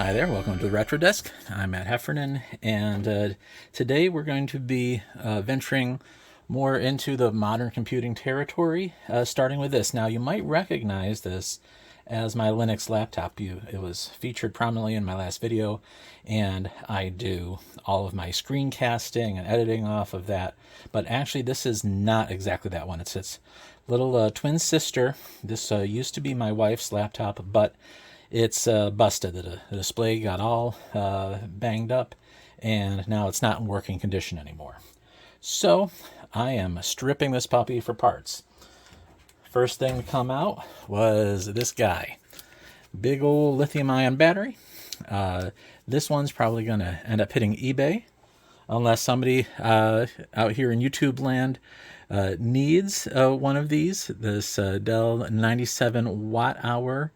Hi there, welcome to the Retro Desk. I'm Matt Heffernan, and today we're going to be venturing more into the modern computing territory, starting with this. Now, you might recognize this as my Linux laptop. It was featured prominently in my last video, and I do all of my screencasting and editing off of that. But actually, this is not exactly that one. It's its little twin sister. This used to be my wife's laptop, but it's busted. The display got all banged up, and now it's not in working condition anymore. So I am stripping this puppy for parts. First thing to come out was this guy. Big old lithium-ion battery. This one's probably going to end up hitting eBay, unless somebody out here in YouTube land needs one of these. This Dell 97 watt-hour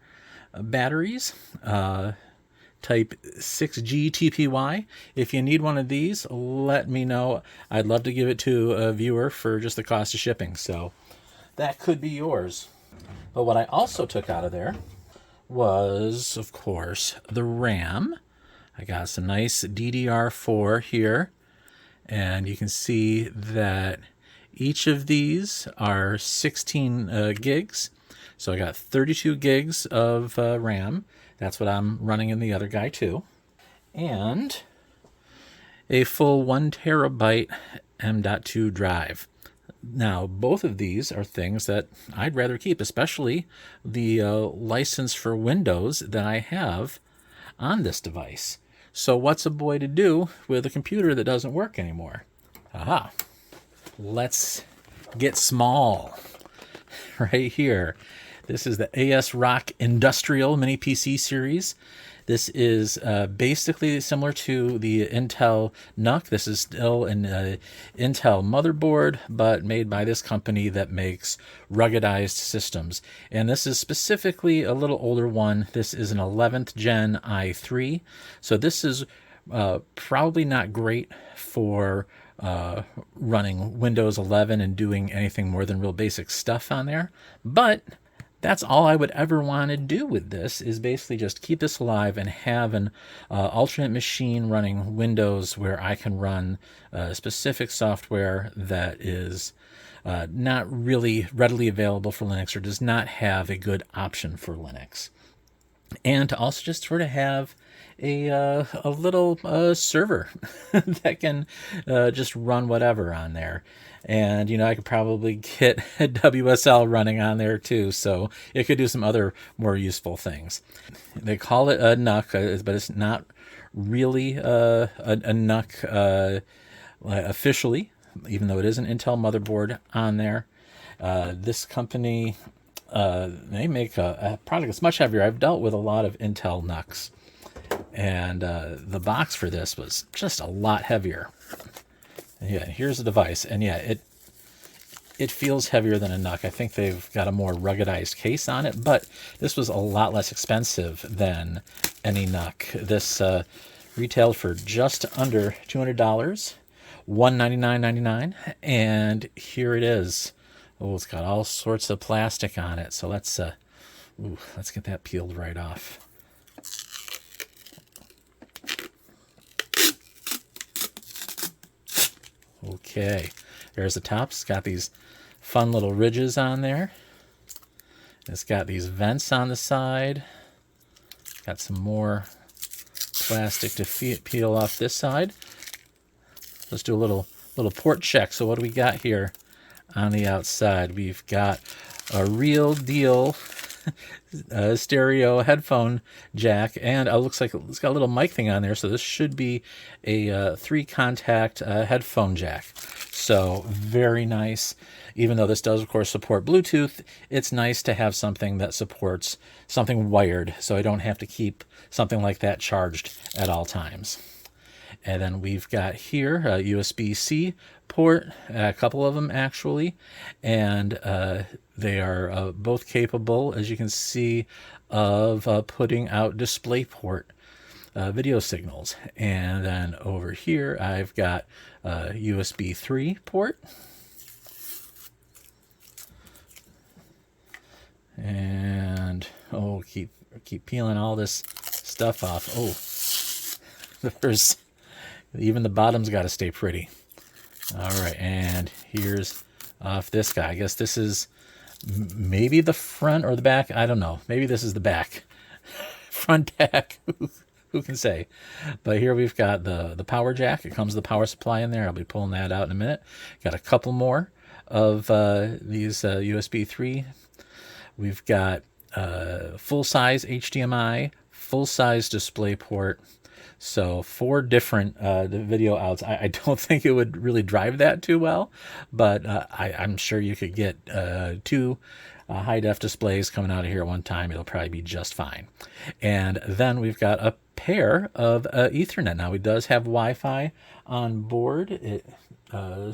batteries, type 6G TPY. If you need one of these, let me know. I'd love to give it to a viewer for just the cost of shipping, so that could be yours. But what I also took out of there was, of course, the RAM. I got some nice DDR4 here, and you can see that each of these are 16 gigs. So I got 32 gigs of RAM. That's what I'm running in the other guy too. And a full 1 terabyte M.2 drive. Now, both of these are things that I'd rather keep, especially the license for Windows that I have on this device. So what's a boy to do with a computer that doesn't work anymore? Aha. Let's get small. Right here. This is the ASRock Industrial Mini PC series. This is basically similar to the Intel NUC. This is still an Intel motherboard, but made by this company that makes ruggedized systems. And this is specifically a little older one. This is an 11th Gen i3. So this is probably not great for running Windows 11 and doing anything more than real basic stuff on there. But that's all I would ever want to do with this, is basically just keep this alive and have an alternate machine running Windows where I can run specific software that is not really readily available for Linux or does not have a good option for Linux. And to also just sort of have a little server that can just run whatever on there. And, you know, I could probably get WSL running on there too, so it could do some other more useful things. They call it a NUC, but it's not really a NUC officially, even though it is an Intel motherboard on there. This company, they make a product that's much heavier. I've dealt with a lot of Intel NUCs, and the box for this was just a lot heavier. Yeah, here's the device, and yeah, it feels heavier than a NUC. I think they've got a more ruggedized case on it, but this was a lot less expensive than any NUC. This retailed for just under $200, $199.99, and here it is. Oh, it's got all sorts of plastic on it, so let's get that peeled right off. Okay, there's the top. It's got these fun little ridges on there. It's got these vents on the side. Got some more plastic to peel off this side. Let's do a little port check. So what do we got here on the outside? We've got a real deal stereo headphone jack, and it looks like it's got a little mic thing on there, so this should be a 3-contact headphone jack. So very nice. Even though this does, of course, support Bluetooth, it's nice to have something that supports something wired, so I don't have to keep something like that charged at all times. And then we've got here a USB-C port, a couple of them actually, and they are both capable, as you can see, of putting out DisplayPort video signals. And then over here I've got a USB 3 port. And keep peeling all this stuff off. Oh, there's even the bottom's got to stay pretty. All right, and here's off this guy. I guess this is maybe the front or the back. I don't know. Maybe this is the back. Front back. Who can say? But here we've got the power jack. It comes with the power supply in there. I'll be pulling that out in a minute. Got a couple more of these USB 3. We've got full-size HDMI, full-size display port. So 4 different video outs. I don't think it would really drive that too well, but I'm sure you could get 2 high-def displays coming out of here at one time. It'll probably be just fine. And then we've got a pair of Ethernet. Now, it does have Wi-Fi on board. It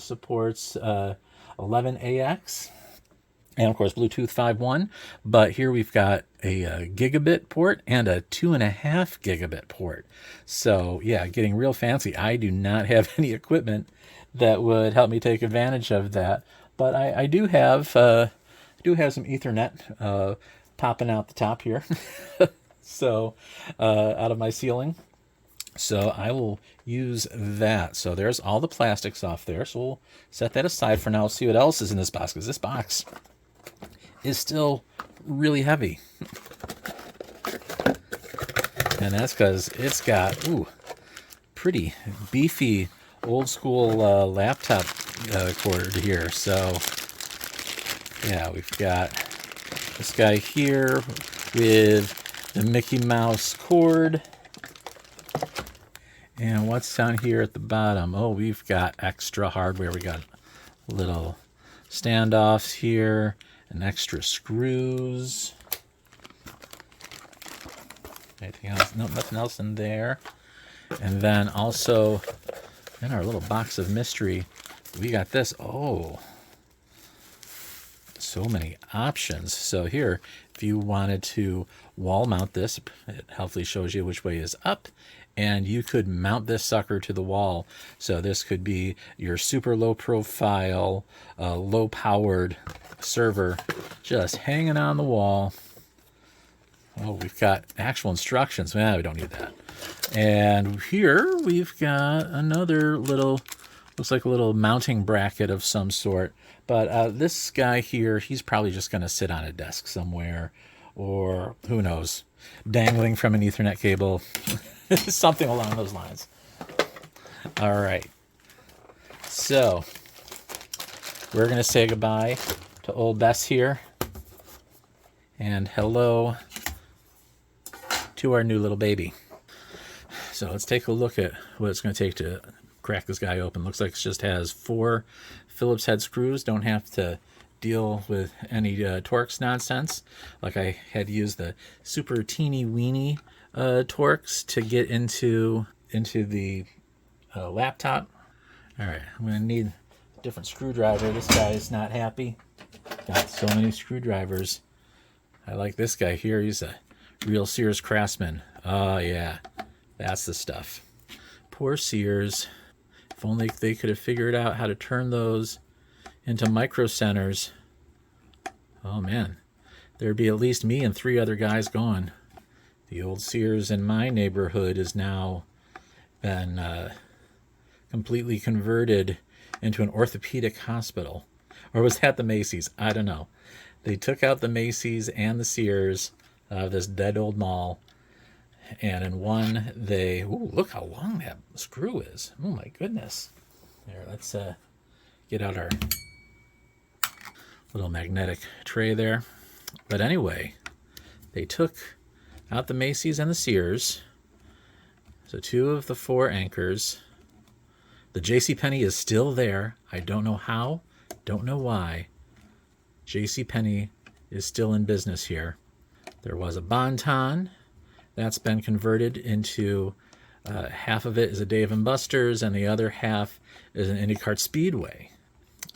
supports 11AX. And, of course, Bluetooth 5.1. But here we've got a gigabit port and a 2.5 gigabit port. So, yeah, getting real fancy. I do not have any equipment that would help me take advantage of that. But I do have some Ethernet popping out the top here. So, out of my ceiling. So I will use that. So there's all the plastics off there. So we'll set that aside for now. We'll see what else is in this box, because this box is still really heavy. And that's because it's got, pretty beefy old school laptop cord here. So yeah, we've got this guy here with the Mickey Mouse cord. And what's down here at the bottom? Oh, we've got extra hardware. We got little standoffs here and extra screws. Anything else? No, nothing else in there. And then also in our little box of mystery, we got this. Oh, so many options. So here, if you wanted to wall mount this, it helpfully shows you which way is up. And you could mount this sucker to the wall. So this could be your super low profile, low powered server just hanging on the wall. Oh, we've got actual instructions. We don't need that. And here we've got another little, looks like a little mounting bracket of some sort. But this guy here, he's probably just going to sit on a desk somewhere, or who knows, dangling from an Ethernet cable. Something along those lines. All right. So we're going to say goodbye to old Bess here. And hello to our new little baby. So let's take a look at what it's going to take to crack this guy open. Looks like it just has 4 Phillips head screws. Don't have to deal with any Torx nonsense. Like I had to use the super teeny weeny Torx to get into the laptop. All right, I'm going to need a different screwdriver. This guy is not happy. Got so many screwdrivers. I like this guy here. He's a real Sears craftsman. Oh, yeah, that's the stuff. Poor Sears. If only they could have figured out how to turn those into micro centers. Oh, man. There'd be at least me and 3 other guys gone. The old Sears in my neighborhood has now been completely converted into an orthopedic hospital. Or was that the Macy's? I don't know. They took out the Macy's and the Sears of this dead old mall. And in one, they... Ooh, look how long that screw is. Oh, my goodness. There, let's get out our little magnetic tray there. But anyway, they took out the Macy's and the Sears. So 2 of the 4 anchors. The JCPenney is still there. I don't know how, don't know why. JCPenney is still in business here. There was a Bon-Ton. That's been converted into half of it is a Dave & Buster's and the other half is an IndyCar Speedway.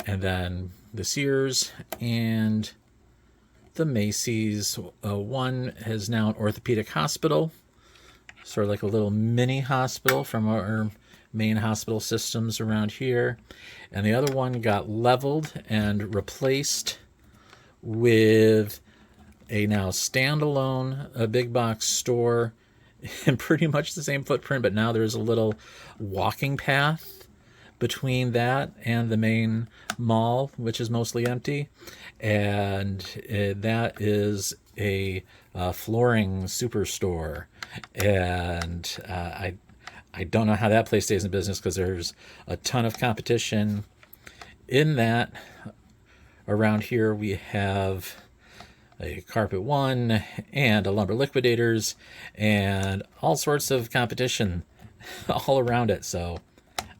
And then the Sears and the Macy's, one is now an orthopedic hospital, sort of like a little mini hospital from our main hospital systems around here. And the other one got leveled and replaced with a now standalone big box store and pretty much the same footprint, but now there's a little walking path between that and the main mall, which is mostly empty. And that is a flooring superstore. And I don't know how that place stays in business because there's a ton of competition in that. Around here we have a Carpet One and a Lumber Liquidators and all sorts of competition all around it. So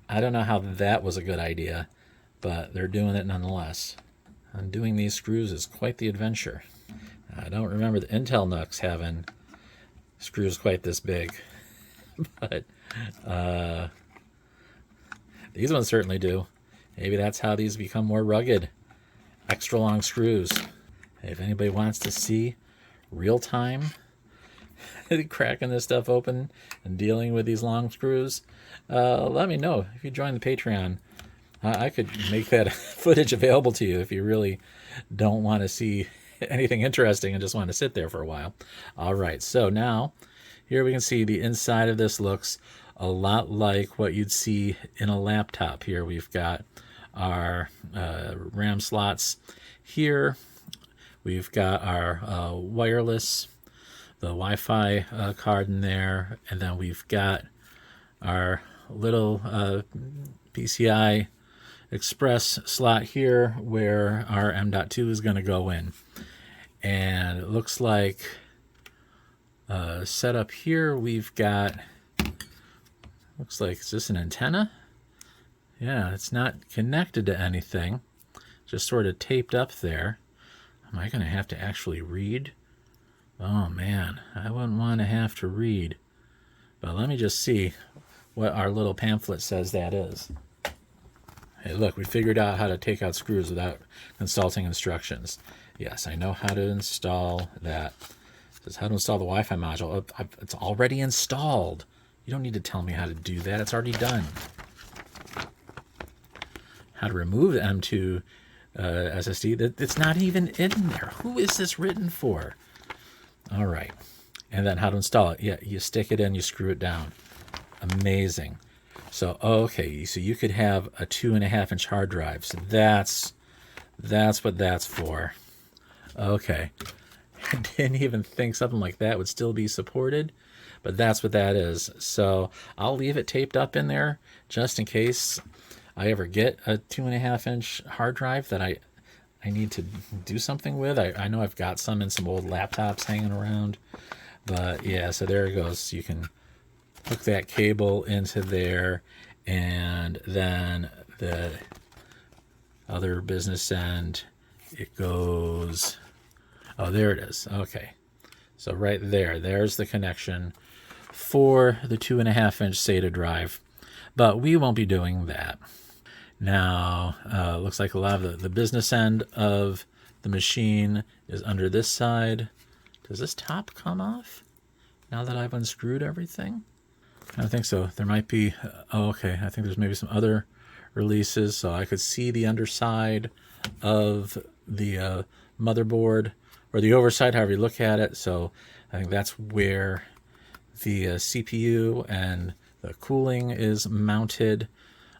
I don't know how that was a good idea, but they're doing it nonetheless. Undoing these screws is quite the adventure. I don't remember the Intel NUCs having screws quite this big, but these ones certainly do. Maybe that's how these become more rugged. Extra long screws. If anybody wants to see real time cracking this stuff open and dealing with these long screws, let me know. If you join the Patreon, I could make that footage available to you if you really don't want to see anything interesting and just want to sit there for a while. All right, so now here we can see the inside of this looks a lot like what you'd see in a laptop. Here we've got our RAM slots here. We've got our wireless, the Wi-Fi card in there, and then we've got our little PCI Express slot here where our M.2 is going to go in. And it looks like set up here we've got, looks like, is this an antenna? Yeah, it's not connected to anything, just sort of taped up there. Am I going to have to actually read? Oh man, I wouldn't want to have to read. But let me just see what our little pamphlet says that is. Hey, look, we figured out how to take out screws without consulting instructions. Yes, I know how to install that. It says how to install the Wi-Fi module. Oh, it's already installed. You don't need to tell me how to do that. It's already done. How to remove the M.2 SSD. It's not even in there. Who is this written for? All right. And then how to install it. Yeah, you stick it in, you screw it down. Amazing. So, okay, so you could have a 2.5-inch hard drive. So that's what that's for. Okay. I didn't even think something like that would still be supported, but that's what that is. So I'll leave it taped up in there just in case I ever get a 2.5-inch hard drive that I need to do something with. I know I've got some in some old laptops hanging around, but yeah, so there it goes. You can hook that cable into there, and then the other business end, it goes, oh, there it is. Okay, so right there's the connection for the 2.5-inch SATA drive, but we won't be doing that. Now, looks like a lot of the business end of the machine is under this side. Does this top come off now that I've unscrewed everything? I don't think so. There might be, oh, okay, I think there's maybe some other releases, so I could see the underside of the motherboard, or the overside, however you look at it. So I think that's where the CPU and the cooling is mounted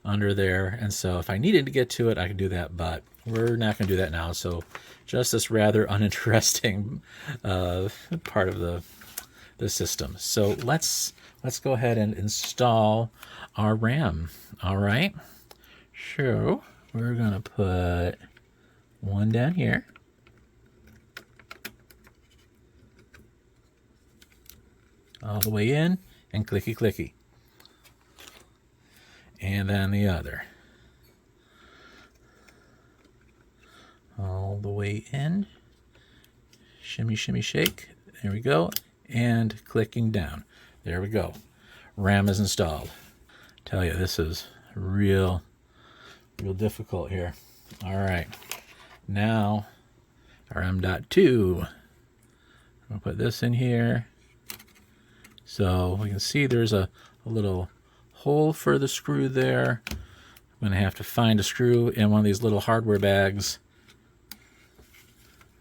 under there. And so if I needed to get to it, I could do that, but we're not going to do that now. So just this rather uninteresting part of the system. So let's go ahead and install our RAM. All right. So we're going to put one down here. All the way in, and clicky clicky. And then the other. All the way in. Shimmy, shimmy, shake. There we go. And clicking down. There we go. RAM is installed. Tell you, this is real difficult here. All right. Now, our M.2. I'll put this in here. So we can see there's a little hole for the screw there. I'm going to have to find a screw in one of these little hardware bags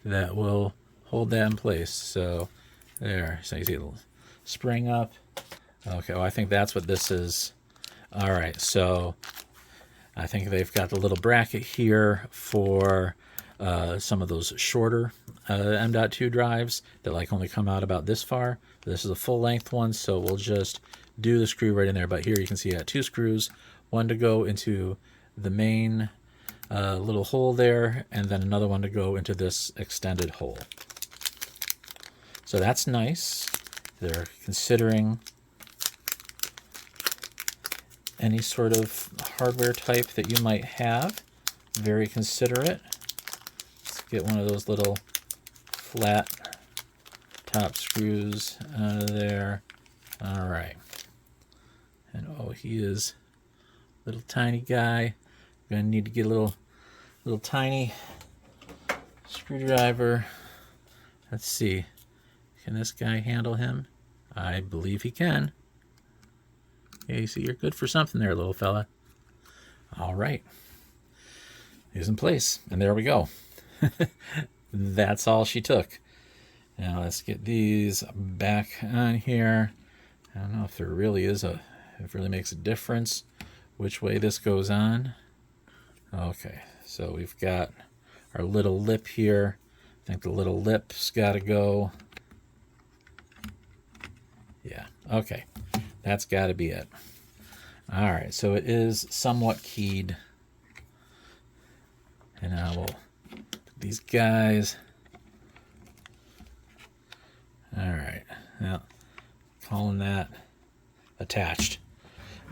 that will hold that in place. So there, so you see a little spring up. Okay, well, I think that's what this is. All right, so I think they've got the little bracket here for some of those shorter M.2 drives that like only come out about this far. This is a full length one, so we'll just do the screw right in there. But here you can see I got 2 screws, one to go into the main little hole there, and then another one to go into this extended hole. So that's nice. They're considering any sort of hardware type that you might have. Very considerate. Let's get one of those little flat top screws out of there. All right. And oh, he is a little tiny guy. Gonna need to get a little tiny screwdriver. Let's see. Can this guy handle him? I believe he can. Okay, so you're good for something there, little fella. All right. He's in place. And there we go. That's all she took. Now let's get these back on here. I don't know if there really is if it really makes a difference which way this goes on. Okay, so we've got our little lip here. I think the little lip's got to go. Yeah, okay. That's got to be it. All right, so it is somewhat keyed. And now we'll put these guys. All right, now calling that attached.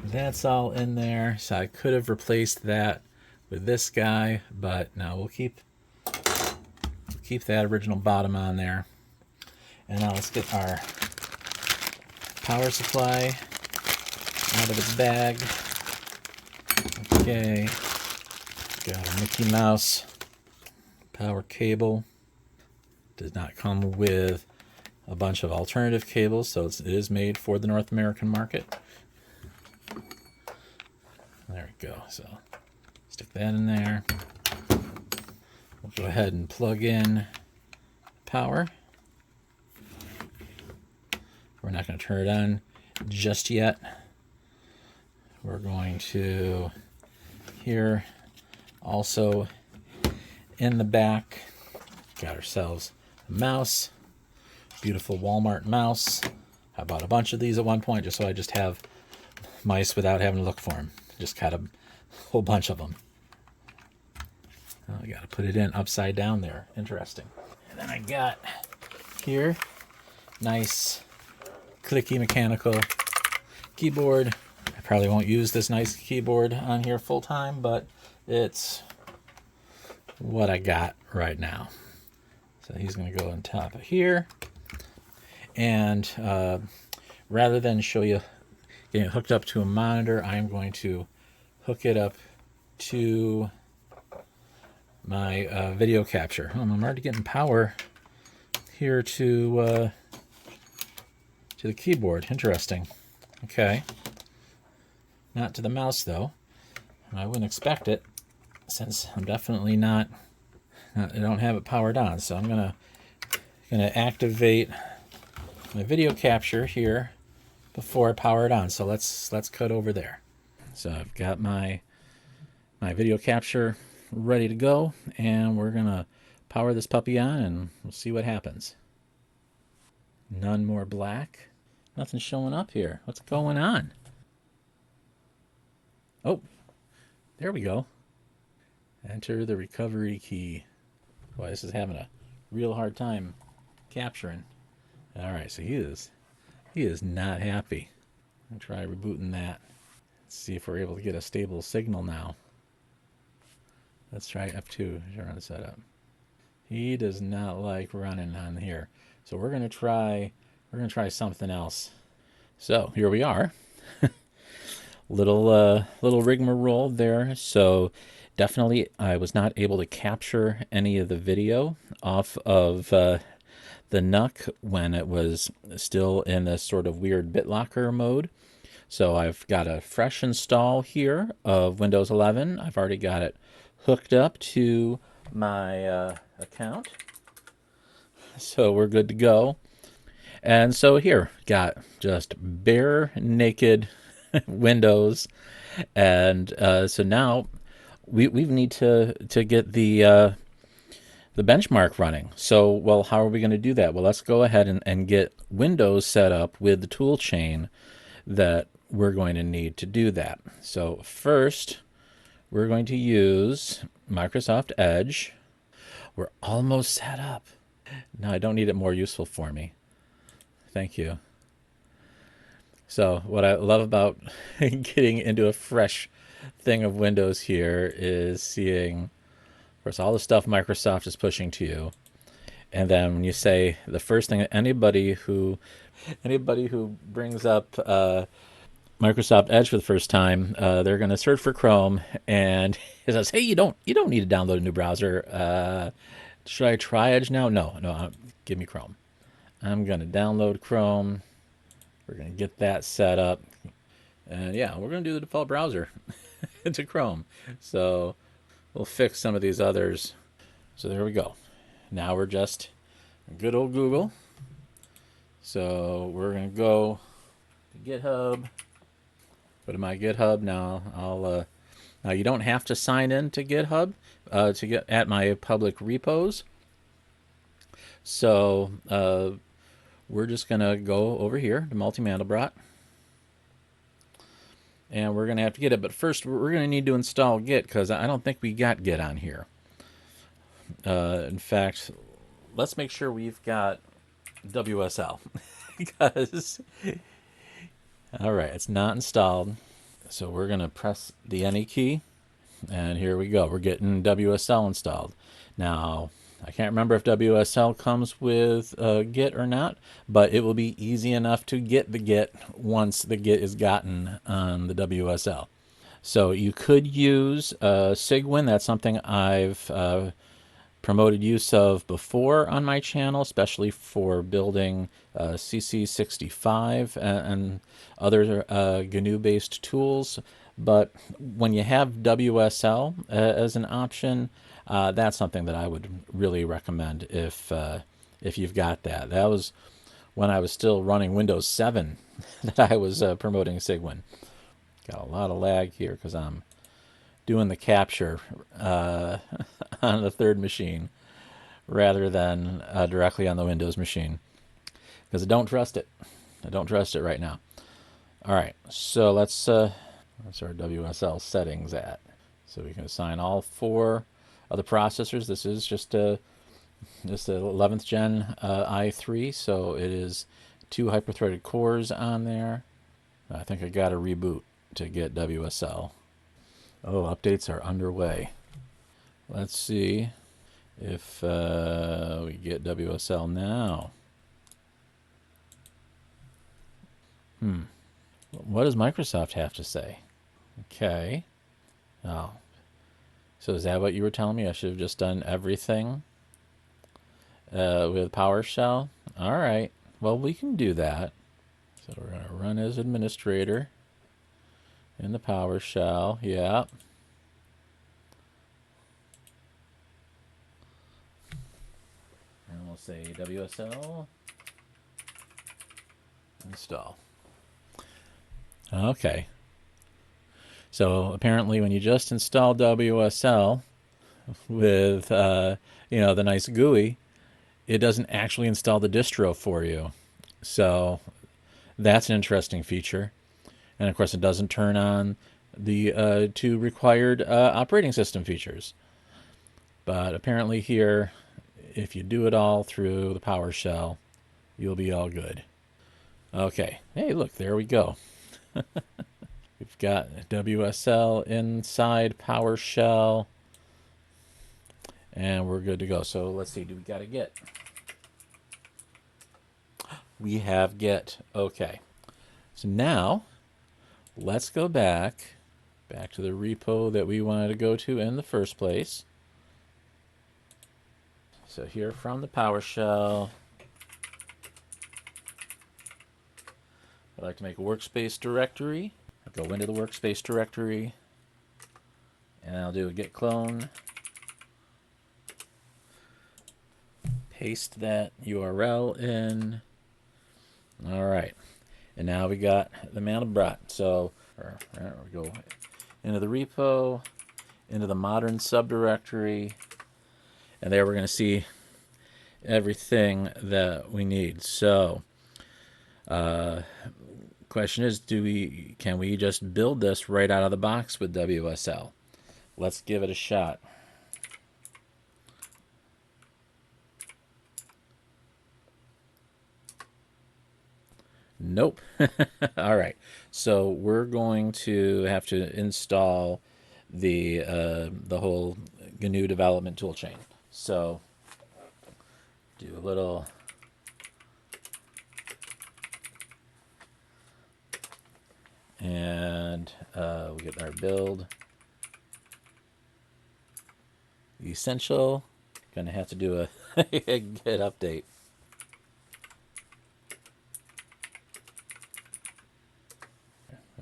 That's all in there. So I could have replaced that with this guy, but no, we'll keep that original bottom on there. And now let's get our power supply out of its bag. Okay, got a Mickey Mouse power cable. Does not come with a bunch of alternative cables, so it is made for the North American market. There we go. So stick that in there. We'll go ahead and plug in power. We're not going to turn it on just yet. We're going to here also in the back got ourselves a mouse. Beautiful Walmart mouse. I bought a bunch of these at one point just so I just have mice without having to look for them. Just got a whole bunch of them. Oh, I got to put it in upside down there. Interesting. And then I got here nice clicky mechanical keyboard. I probably won't use this nice keyboard on here full time, but it's what I got right now. So he's going to go on top of here. And rather than show you getting it hooked up to a monitor, I'm going to hook it up to my video capture. I'm already getting power here to the keyboard. Interesting. Okay. Not to the mouse though. I wouldn't expect it since I'm definitely not. I don't have it powered on. So I'm gonna activate my video capture here before I power it on. So let's cut over there. So I've got my video capture ready to go, and we're gonna power this puppy on and we'll see what happens. None more black. Nothing's showing up here. What's going on? Oh, there we go. Enter the recovery key. Boy, this is having a real hard time capturing. All right, so he is not happy. I'll try rebooting that. Let's see if we're able to get a stable signal now. Let's try F2 to run the setup. He does not like running on here. So we're gonna try something else. So here we are. little rigmarole there. So definitely I was not able to capture any of the video off of the NUC when it was still in this sort of weird BitLocker mode. So I've got a fresh install here of Windows 11. I've already got it hooked up to my account. So we're good to go. And so here, got just bare naked windows, and so now we need to get the benchmark running. So, well, how are we going to do that? Well, let's go ahead and get Windows set up with the tool chain that we're going to need to do that. So first, we're going to use Microsoft Edge. We're almost set up. Now I don't need it more useful for me. Thank you. So what I love about getting into a fresh thing of Windows here is seeing, of course, all the stuff Microsoft is pushing to you. And then when you say the first thing, anybody who brings up Microsoft Edge for the first time, they're going to search for Chrome, and it says, "Hey, you don't need to download a new browser. Should I try Edge now? No, no. Give me Chrome. I'm going to download Chrome. We're going to get that set up, and yeah, we're going to do the default browser into Chrome. So we'll fix some of these others. So there we go. Now we're just good old Google. So we're going to go to GitHub. Go to my GitHub now. Now you don't have to sign in to GitHub to get at my public repos. So we're just gonna go over here to Multi-Mandelbrot, and we're gonna have to get it. But first, we're gonna need to install Git because I don't think we got Git on here. In fact, let's make sure we've got WSL because all right, it's not installed. So we're gonna press the NE key. And here we go. We're getting WSL installed. Now, I can't remember if WSL comes with Git or not, but it will be easy enough to get the Git once the Git is gotten on the WSL. So you could use Sigwin. That's something I've promoted use of before on my channel, especially for building CC65 and other GNU-based tools. But when you have WSL as an option, that's something that I would really recommend if you've got that. That was when I was still running Windows 7 that I was promoting Sigwin. Got a lot of lag here because I'm doing the capture on the third machine rather than directly on the Windows machine because I don't trust it. I don't trust it right now. All right, so that's our WSL settings at. So we can assign all four of the processors. This is just the 11th gen i3, so it is 2 hyper-threaded cores on there. I think I got to reboot to get WSL. Oh, updates are underway. Let's see if we get WSL now. What does Microsoft have to say? Okay. Oh. So is that what you were telling me? I should have just done everything with PowerShell? All right. Well, we can do that. So we're going to run as administrator in the PowerShell. Yeah. And we'll say WSL install. Okay. So apparently when you just install WSL with the nice GUI, it doesn't actually install the distro for you. So that's an interesting feature. And of course, it doesn't turn on the two required operating system features. But apparently here, if you do it all through the PowerShell, you'll be all good. Okay. Hey, look, there we go. We've got WSL inside PowerShell, and we're good to go. So let's see, do we got to Git? We have Git. Okay. So now, let's go back to the repo that we wanted to go to in the first place. So here from the PowerShell, I'd like to make a workspace directory. I'll go into the workspace directory, and I'll do a git clone. Paste that URL in. All right. And now we got the Mandelbrot. So we go into the repo, into the modern subdirectory, and there we're going to see everything that we need. So, question is, can we just build this right out of the box with WSL? Let's give it a shot. Nope. All right. So we're going to have to install the whole GNU development toolchain. So do a little and we get our build essential. Gonna have to do a a git update.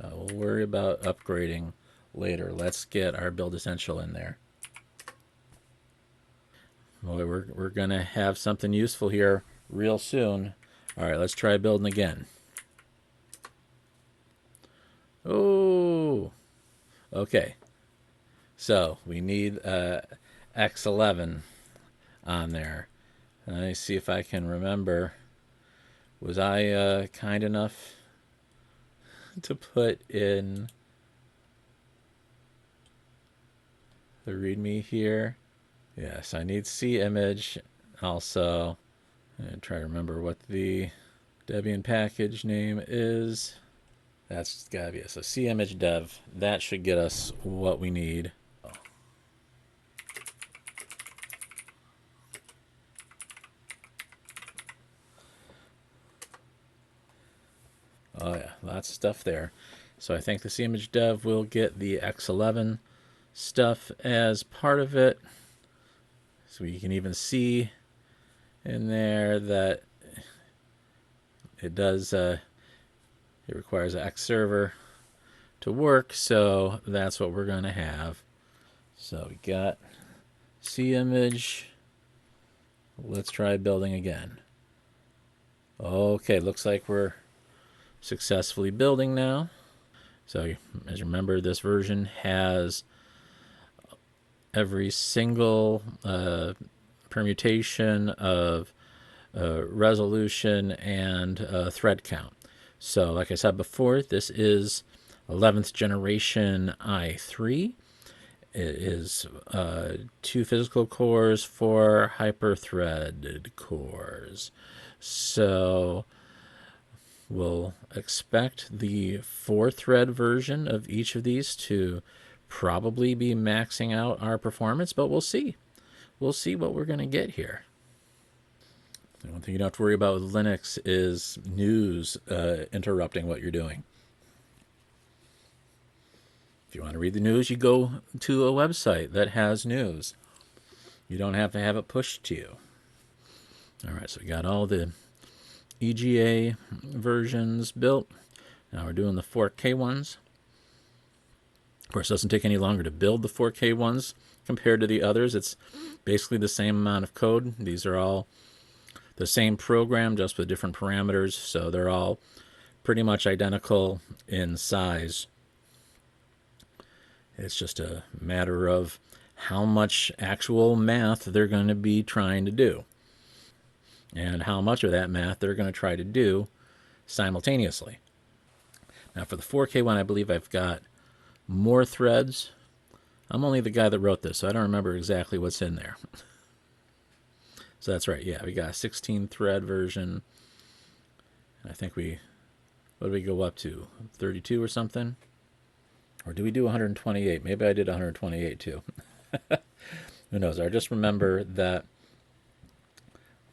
We'll worry about upgrading later. Let's get our build essential in there. Boy, we're gonna have something useful here real soon. All right, let's try building again. Oh, okay. So we need X11 on there. Let me see if I can remember. Was I kind enough to put in the README here? Yes, I need C image also. And try to remember what the Debian package name is. That's gotta be it. So C image dev. That should get us what we need. Oh yeah, lots of stuff there. So I think the C image dev will get the X11 stuff as part of it. So you can even see in there that it does it requires an X server to work, so that's what we're going to have. So we got C image. Let's try building again. Okay, looks like we're successfully building now. So as you remember, this version has every single permutation of resolution and thread count. So like I said before, this is 11th generation i3. It is 2 physical cores, 4 hyper-threaded cores. So we'll expect the 4-thread version of each of these to probably be maxing out our performance, but we'll see. We'll see what we're going to get here. The one thing you don't have to worry about with Linux is news interrupting what you're doing. If you want to read the news, you go to a website that has news. You don't have to have it pushed to you. All right, so we got all the EGA versions built. Now we're doing the 4K ones. Of course, it doesn't take any longer to build the 4K ones compared to the others. It's basically the same amount of code. These are all the same program, just with different parameters, so they're all pretty much identical in size. It's just a matter of how much actual math they're going to be trying to do, and how much of that math they're going to try to do simultaneously. Now, for the 4K one, I believe I've got more threads. I'm only the guy that wrote this, so I don't remember exactly what's in there. So that's right. Yeah, we got a 16 thread version. I think what did we go up to? 32 or something? Or do we do 128? Maybe I did 128 too. Who knows? I just remember that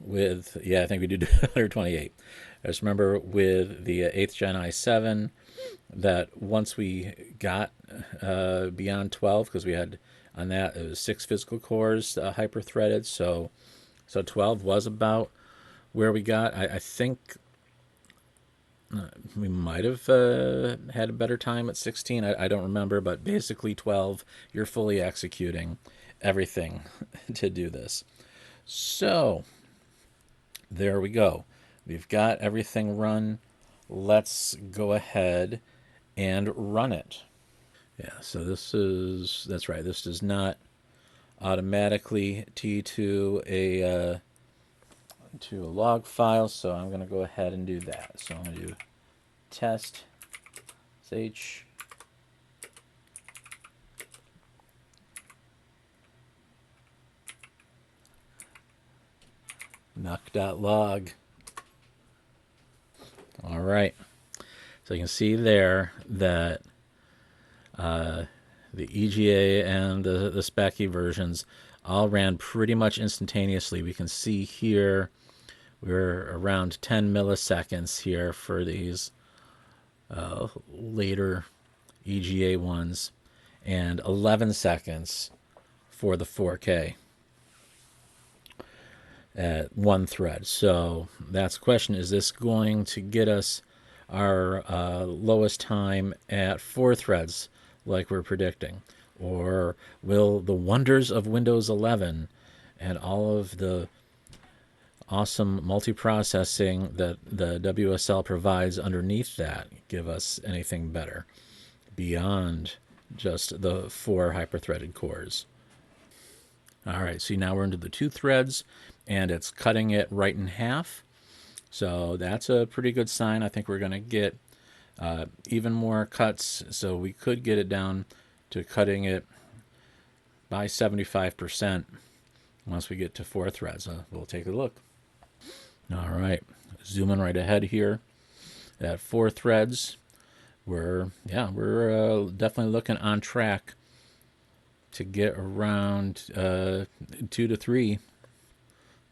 I think we did 128. I just remember with the 8th Gen i7 that once we got beyond 12, because we had on that, it was 6 physical cores hyper-threaded, so 12 was about where we got. I think we might have had a better time at 16. I don't remember, but basically 12, you're fully executing everything to do this. So there we go. we've got everything run. Let's go ahead and run it. Yeah, so that's right. This does not automatically to a log file, so I'm going to go ahead and do that. So I'm going to do test sh nuck.log. All right. So you can see there that the EGA and the Speccy versions all ran pretty much instantaneously. We can see here we're around 10 milliseconds here for these later EGA ones, and 11 seconds for the 4K at one thread. So that's the question. Is this going to get us our lowest time at 4 threads like we're predicting? Or will the wonders of Windows 11 and all of the awesome multiprocessing that the WSL provides underneath that give us anything better beyond just the 4 hyper-threaded cores? All right, see, now we're into the 2 threads, and it's cutting it right in half. So that's a pretty good sign. I think we're going to get even more cuts, so we could get it down to cutting it by 75% once we get to 4 threads. We'll take a look. All right, zooming right ahead here at 4 threads. We're definitely looking on track to get around 2 to 3.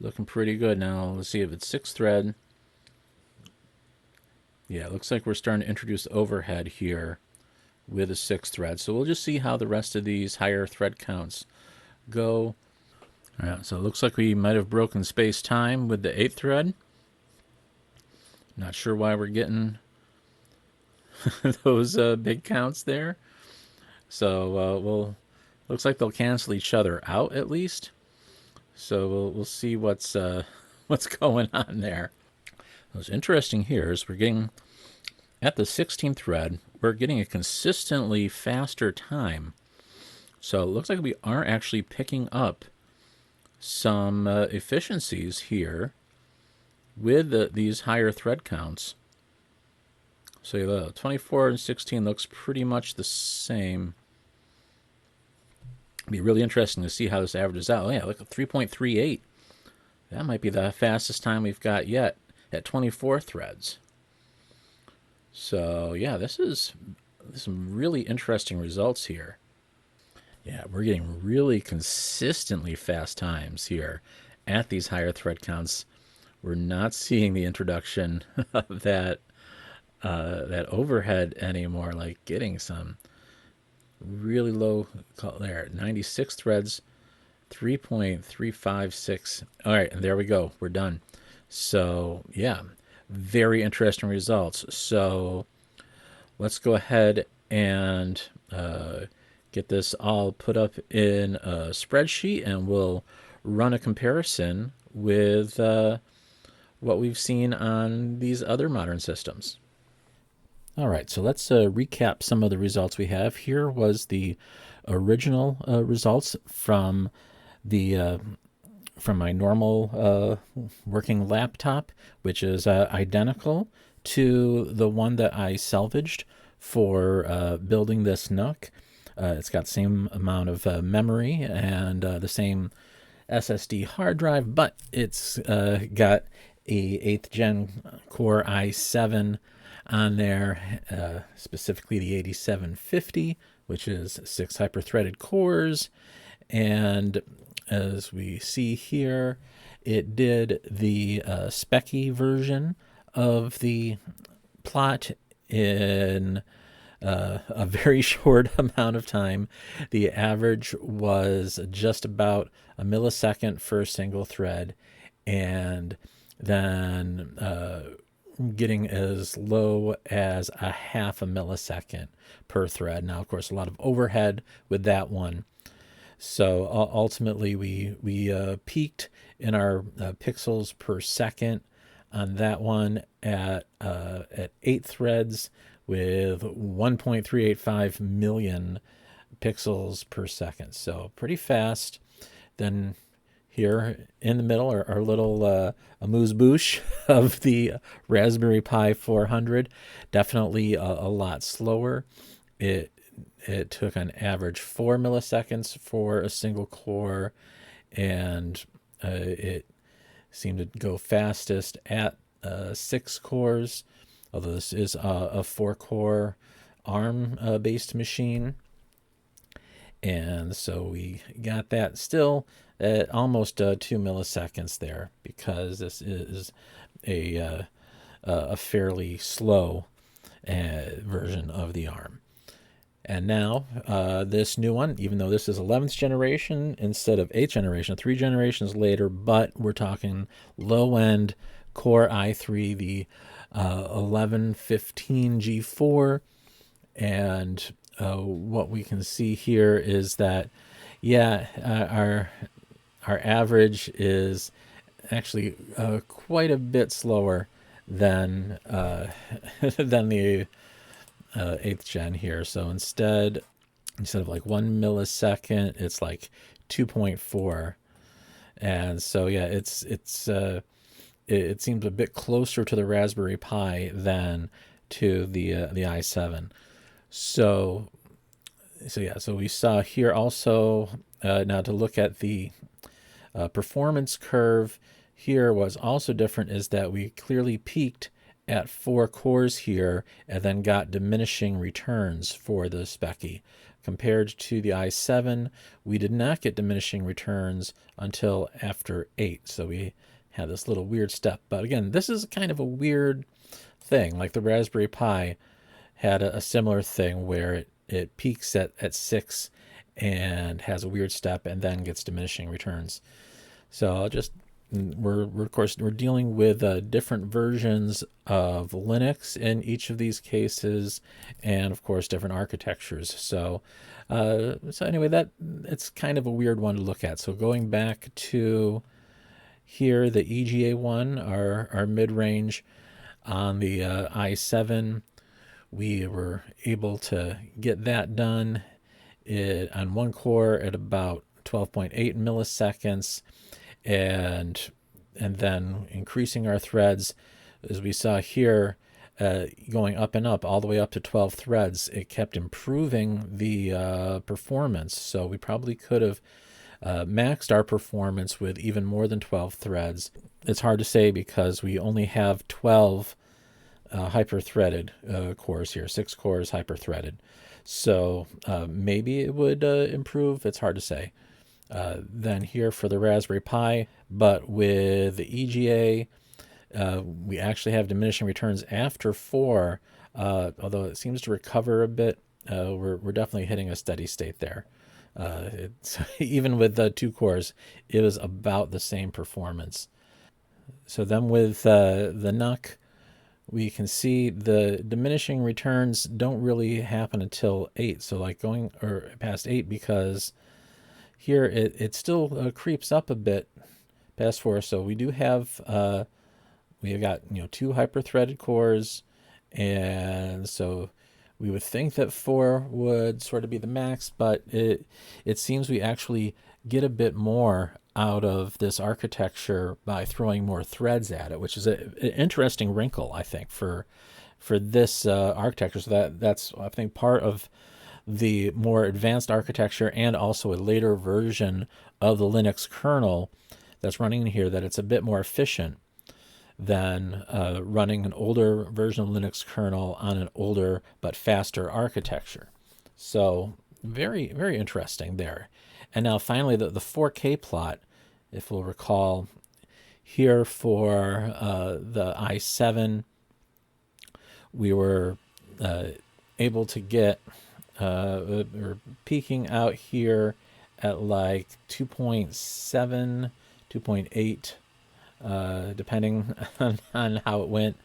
Looking pretty good. Now let's see if it's 6 thread. Yeah, it looks like we're starting to introduce overhead here with a 6 thread. So we'll just see how the rest of these higher thread counts go. All right, so it looks like we might have broken space-time with the 8th thread. Not sure why we're getting those big counts there. So looks like they'll cancel each other out at least. So we'll see what's going on there. What's interesting here is we're getting at the 16th thread, we're getting a consistently faster time. So it looks like we are actually picking up some efficiencies here with these higher thread counts. So the 24 and 16 looks pretty much the same. It'd be really interesting to see how this averages out. Oh yeah, look at 3.38. That might be the fastest time we've got yet at 24 threads. So yeah, this is some really interesting results here. Yeah, we're getting really consistently fast times here at these higher thread counts. We're not seeing the introduction of that overhead anymore, like getting some really low there, 96 threads, 3.356. All right, and there we go. We're done. So yeah, very interesting results. So let's go ahead and get this all put up in a spreadsheet, and we'll run a comparison with what we've seen on these other modern systems. All right, so let's recap some of the results we have. Here was the original results from the from my normal working laptop, which is identical to the one that I salvaged for building this NUC. It's got the same amount of memory and the same SSD hard drive, but it's got a 8th gen Core i7 on there, specifically the 8750, which is 6 hyper-threaded cores. And as we see here, it did the Speccy version of the plot in a very short amount of time. The average was just about a millisecond for a single thread, and then getting as low as a half a millisecond per thread. Now, of course, a lot of overhead with that one. So ultimately, we peaked in our pixels per second on that one at 8 threads with 1.385 million pixels per second. So pretty fast. Then here in the middle, our little amuse-bouche of the Raspberry Pi 400. Definitely a lot slower. It took on average 4 milliseconds for a single core, and it seemed to go fastest at 6 cores, although this is a 4-core ARM-based machine. And so we got that still at almost 2 milliseconds there, because this is a fairly slow version of the ARM. And now this new one, even though this is 11th generation instead of 8th generation, 3 generations later, but we're talking low-end Core i3, the 1115 G4. And what we can see here is that, yeah, our average is actually quite a bit slower than than the 8th gen here. So instead of like 1 millisecond, it's like 2.4. And so yeah, it seems a bit closer to the Raspberry Pi than to the i7. So yeah, so we saw here also, now to look at the performance curve here, was also different is that we clearly peaked at 4 cores here and then got diminishing returns for the Speccy. Compared to the i7, we did not get diminishing returns until after 8. So we had this little weird step. But again, this is kind of a weird thing. Like the Raspberry Pi had a similar thing where it peaks at 6 and has a weird step and then gets diminishing returns. So we're of course we're dealing with different versions of Linux in each of these cases, and of course different architectures. So anyway, it's kind of a weird one to look at. So going back to here, the EGA one, our mid-range on the i7, we were able to get that done on 1 core at about 12.8 milliseconds, and then increasing our threads, as we saw here, going up and up all the way up to 12 threads. It kept improving the performance. So we probably could have maxed our performance with even more than 12 threads. It's hard to say because we only have 12 hyper-threaded cores here, 6 cores hyper-threaded. So maybe it would improve. It's hard to say. Then here for the Raspberry Pi, but with the EGA, we actually have diminishing returns after 4, although it seems to recover a bit. We're definitely hitting a steady state there. Even with the 2 cores, it was about the same performance. So then with the NUC, we can see the diminishing returns don't really happen until 8. So like going or past 8, because here it still creeps up a bit past 4. So we do have we have got 2 hyper-threaded cores, and so we would think that 4 would sort of be the max, but it seems we actually get a bit more out of this architecture by throwing more threads at it, which is an interesting wrinkle, I think, for this architecture. So that's I think part of the more advanced architecture, and also a later version of the Linux kernel that's running in here, that it's a bit more efficient than running an older version of Linux kernel on an older but faster architecture. So very, very interesting there. And now finally the 4K plot, if we'll recall, here for the i7, we were able to get, we're peaking out here at like 2.7, 2.8, depending on how it went,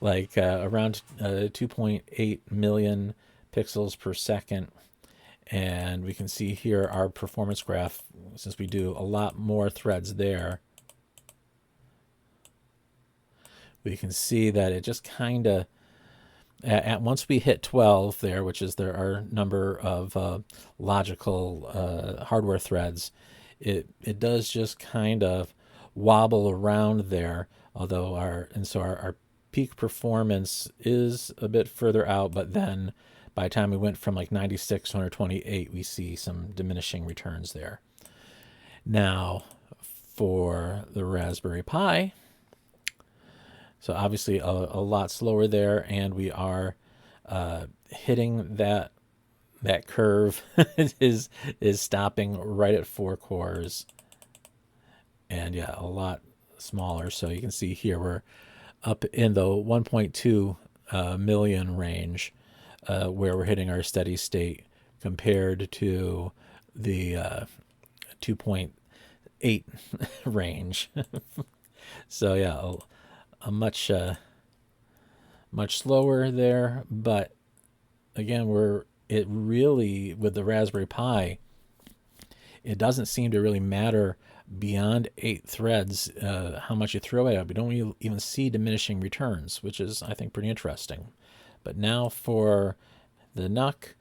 like around 2.8 million pixels per second. And we can see here our performance graph, since we do a lot more threads there, we can see that it just kind of, at once we hit 12 there, which is our number of logical hardware threads, it does just kind of wobble around there. Although our peak performance is a bit further out, but then by the time we went from like 96 to 128, we see some diminishing returns there. Now, for the Raspberry Pi, so obviously a lot slower there, and we are hitting that curve is stopping right at 4 cores, and yeah, a lot smaller. So you can see here we're up in the 1.2 million range, where we're hitting our steady state, compared to the 2.8 range. So yeah, a much slower there. But again, it really, with the Raspberry Pi, it doesn't seem to really matter beyond 8 threads how much you throw at it. We don't even see diminishing returns, which is, I think, pretty interesting. But now for the NUC,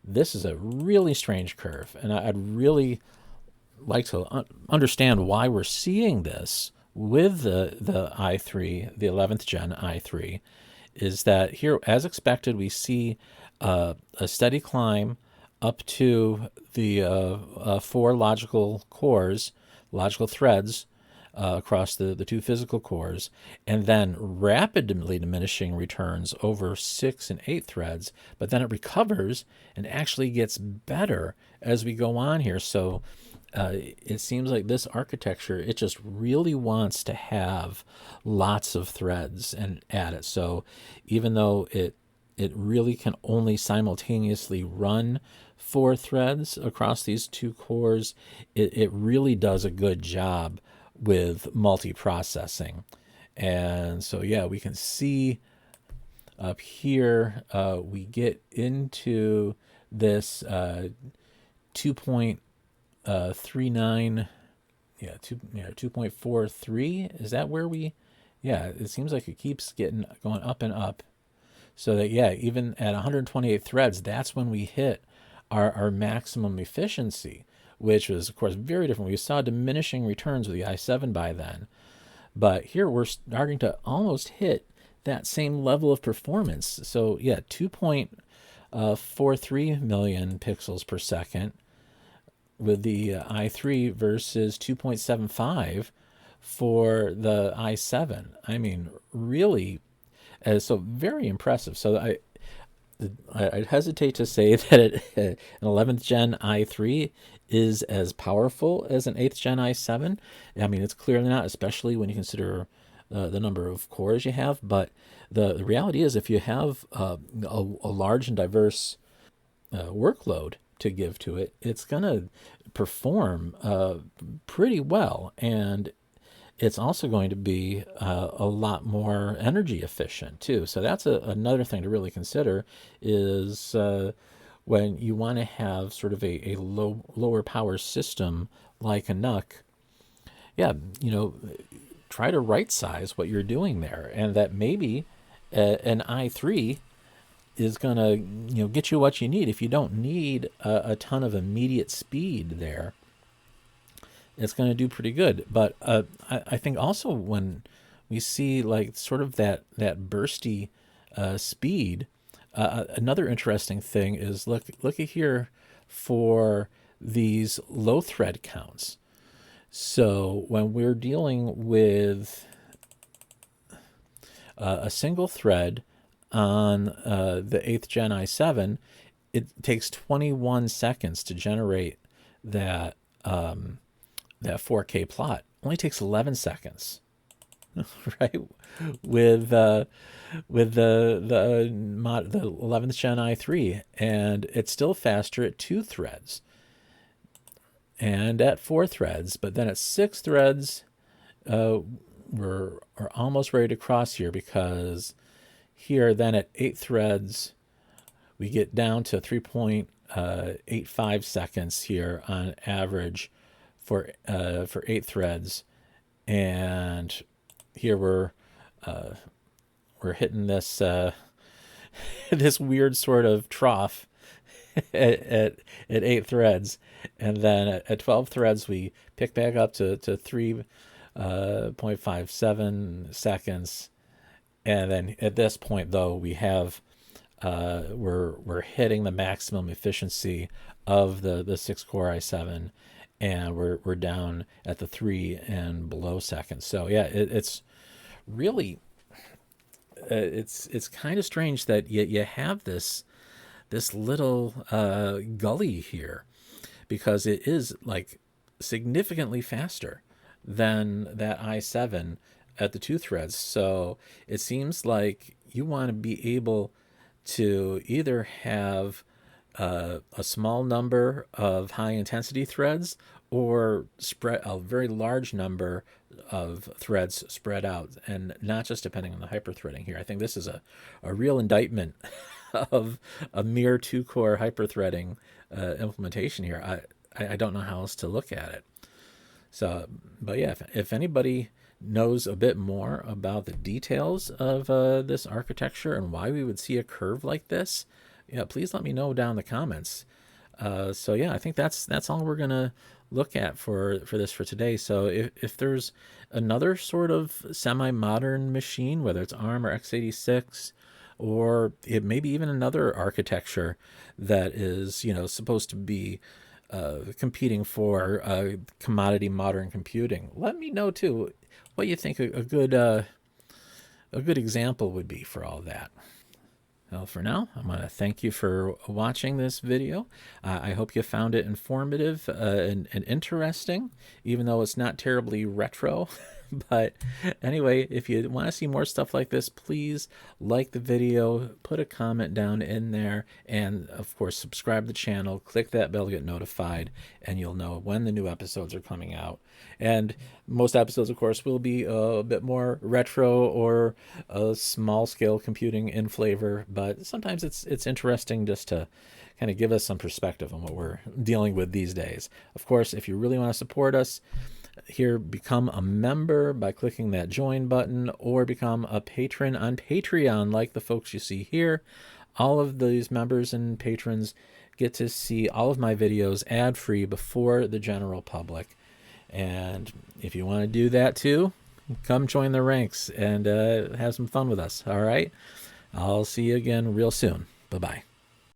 this is a really strange curve, and I'd really like to understand why we're seeing this with the i3, the 11th gen i3. Is that here, as expected, we see a steady climb up to the 4 logical threads across the 2 physical cores, and then rapidly diminishing returns over 6 and 8 threads. But then it recovers and actually gets better as we go on here. So it seems like this architecture, it just really wants to have lots of threads and add it. So even though it really can only simultaneously run 4 threads across these 2 cores, it really does a good job with multiprocessing. And so yeah, we can see up here, we get into this 2.39, 2.43. Is that where we, yeah, it seems like it keeps going up and up. So that, yeah, even at 128 threads, that's when we hit our maximum efficiency, which was, of course, very different. We saw diminishing returns with the i7 by then. But here we're starting to almost hit that same level of performance. So, yeah, 2.43 million pixels per second with the i3 versus 2.75 for the i7. I mean, really, so very impressive. So I'd hesitate to say that an 11th gen i3 is as powerful as an 8th gen i7. I mean, it's clearly not, especially when you consider the number of cores you have. But the reality is, if you have a large and diverse workload to give to it, it's going to perform pretty well. And it's also going to be a lot more energy efficient too. So that's another thing to really consider, is when you want to have sort of a lower power system like a NUC, yeah, try to right size what you're doing there, and that maybe an i3 is going to get you what you need. If you don't need a ton of immediate speed there, it's going to do pretty good. But I think also when we see like sort of that bursty speed, another interesting thing is look at here for these low thread counts. So when we're dealing with a single thread on the 8th gen i7, it takes 21 seconds to generate that 4K plot. Only takes 11 seconds, right? With the 11th gen i3, and it's still faster at 2 threads and at 4 threads. But then at 6 threads, we're almost ready to cross here, because here then at 8 threads, we get down to 3.85 seconds here on average for 8 threads, and here we're we're hitting this this weird sort of trough at 8 threads, and then at 12 threads we pick back up to 3.57 seconds, and then at this point though we have we're hitting the maximum efficiency of the 6-core i7, and we're down at the 3 and below seconds. So yeah, it's really it's kind of strange that you have this little gully here, because it is like significantly faster than that i7 at the 2 threads. So it seems like you want to be able to either have a small number of high intensity threads, or spread a very large number of threads spread out, and not just depending on the hyperthreading here. I think this is a real indictment of a mere 2-core hyperthreading implementation here. I don't know how else to look at it. So, but yeah, if anybody knows a bit more about the details of this architecture and why we would see a curve like this, yeah, please let me know down in the comments. So yeah, I think that's all we're gonna look at for today. So if there's another sort of semi-modern machine, whether it's ARM or x86, or it maybe even another architecture that is, you know, supposed to be competing for commodity modern computing, let me know too what you think a good example would be for all that. Well, for now, I'm going to thank you for watching this video. I hope you found it informative and interesting, even though it's not terribly retro. But anyway, if you want to see more stuff like this, please like the video, put a comment down in there, and of course, subscribe to the channel, click that bell to get notified, and you'll know when the new episodes are coming out. And most episodes, of course, will be a bit more retro or small scale computing in flavor, but sometimes it's interesting just to kind of give us some perspective on what we're dealing with these days. Of course, if you really want to support us here, become a member by clicking that join button, or become a patron on Patreon like the folks you see here. All of these members and patrons get to see all of my videos ad-free before the general public. And if you want to do that too, come join the ranks and have some fun with us. All right, I'll see you again real soon. Bye-bye.